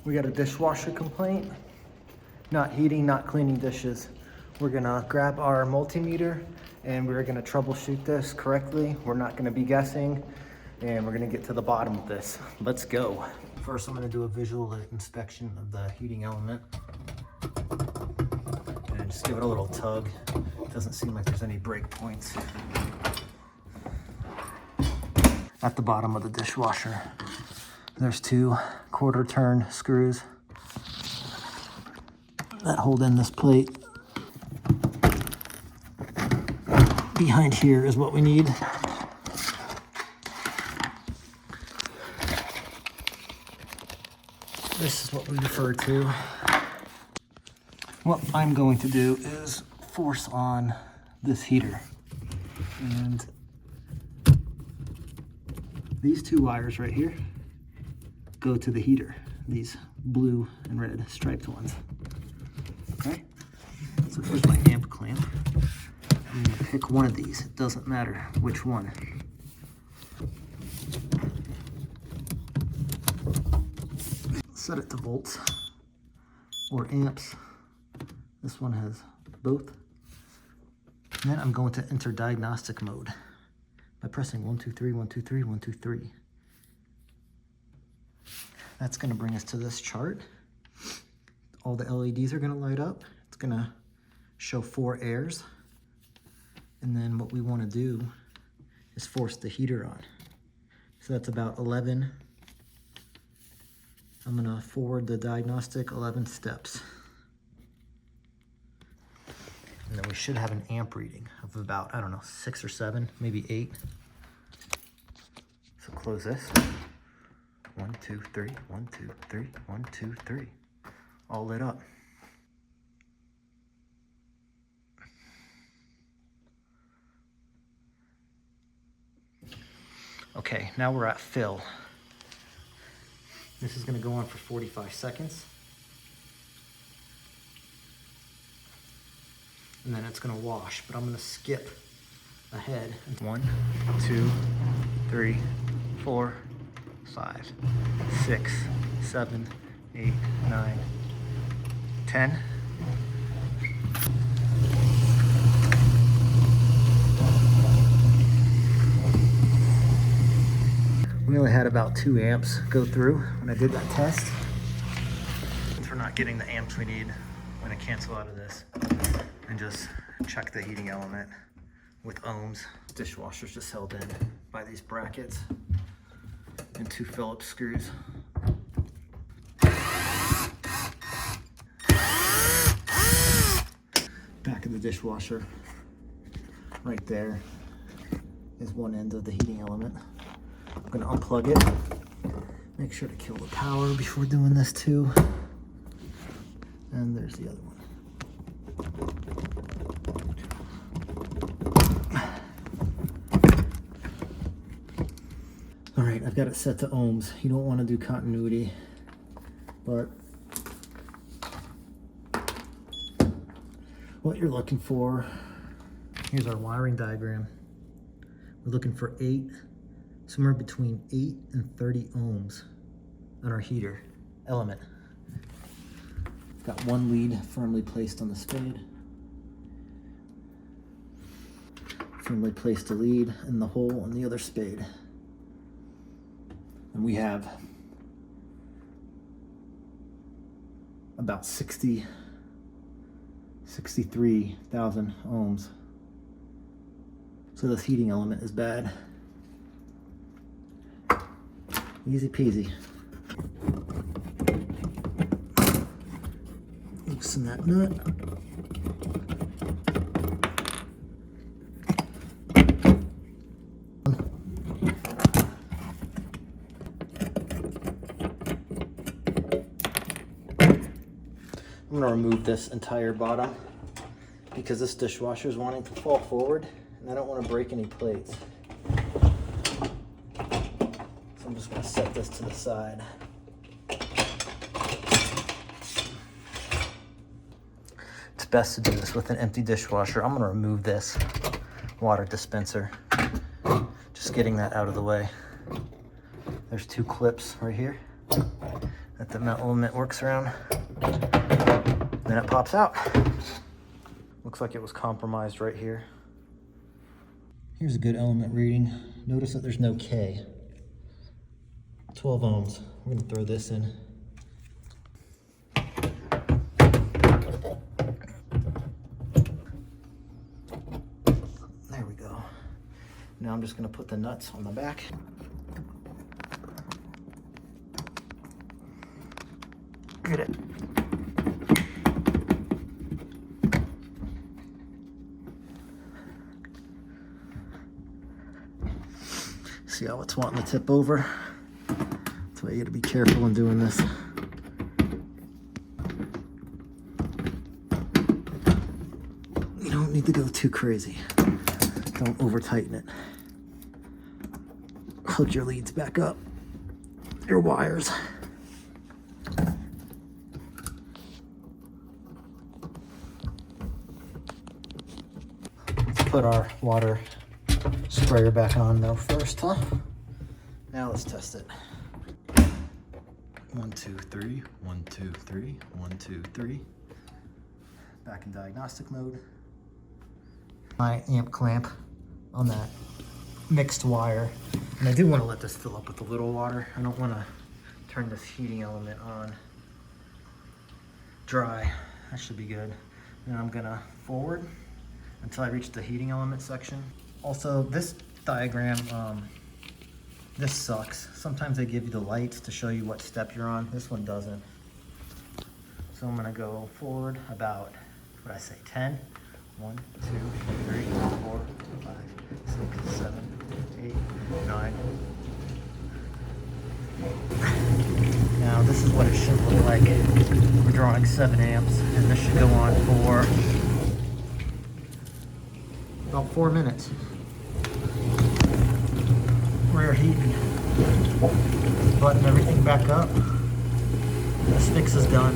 We got a dishwasher complaint. Not heating, not cleaning dishes. We're gonna grab our multimeter and we're gonna troubleshoot this correctly. We're not gonna be guessing, and we're gonna get to the bottom of this. Let's go. First, I'm gonna do a visual inspection of the heating element. And just give it a little tug. Doesn't seem like there's any break points. At the bottom of the dishwasher, there's 2 quarter turn screws that hold in this plate. Behind here is what we need. This is what we refer to. What I'm going to do is force on this heater. And these 2 wires right here go to the heater. These blue and red striped ones. Okay? So here's my amp clamp. I'm gonna pick one of these. It doesn't matter which one. Set it to volts or amps. This one has both. And then I'm going to enter diagnostic mode by pressing 1, 2, 3, 1, 2, 3, 1, 2, 3. That's gonna bring us to this chart. All the LEDs are gonna light up. It's gonna show 4 airs. And then what we wanna do is force the heater on. So that's about 11. I'm gonna forward the diagnostic 11 steps. And then we should have an amp reading of about, I don't know, 6 or 7, maybe 8. So close this. 1, 2, 3, 1, 2, 3, 1, 2, 3. All lit up. Okay, now we're at fill. This is gonna go on for 45 seconds. And then it's gonna wash, but I'm gonna skip ahead. 1, 2, 3, 4, 5, 6, 7, 8, 9, 10. We only had about 2 amps go through when I did that test. Since we're not getting the amps we need, I'm gonna cancel out of this and just check the heating element with ohms. Dishwasher's just held in by these brackets and 2 Phillips screws. Back of the dishwasher, right there, is one end of the heating element. I'm gonna unplug it. Make sure to kill the power before doing this too. And there's the other one. All right, I've got it set to ohms. You don't want to do continuity, but what you're looking for, here's our wiring diagram. We're looking for somewhere between 8 and 30 ohms on our heater element. Got 1 lead firmly placed on the spade. Firmly placed a lead in the hole on the other spade. And we have about 63,000 ohms. So this heating element is bad. Easy peasy. Loosen that nut. I'm gonna remove this entire bottom because this dishwasher is wanting to fall forward and I don't want to break any plates. So I'm just gonna set this to the side. It's best to do this with an empty dishwasher. I'm gonna remove this water dispenser. Just getting that out of the way. There's 2 clips right here that the element works around. Then it pops out. Looks like it was compromised right here. Here's a good element reading. Notice that there's no K. 12 ohms. We're gonna throw this in. There we go. Now I'm just gonna put the nuts on the back. Get it. See how it's wanting to tip over? That's why you gotta be careful when doing this. You don't need to go too crazy. Don't over tighten it. Hook your leads back up. Your wires. Let's put our water sprayer back on though first, huh? Now let's test it. 1, 2, 3, 1, 2, 3, 1, 2, 3. Back in diagnostic mode. My amp clamp on that mixed wire. And I do want to let this fill up with a little water. I don't want to turn this heating element on dry. That should be good. And I'm gonna forward until I reach the heating element section. Also, this diagram, this sucks. Sometimes they give you the lights to show you what step you're on. This one doesn't. So I'm gonna go forward about, what I say, 10. 1, 2, 3, 4, 5, 6, 7, 8, 9. Now this is what it should look like. We're drawing 7 amps, and this should go on for about 4 minutes. Rear heating. Button everything back up. This fix is done.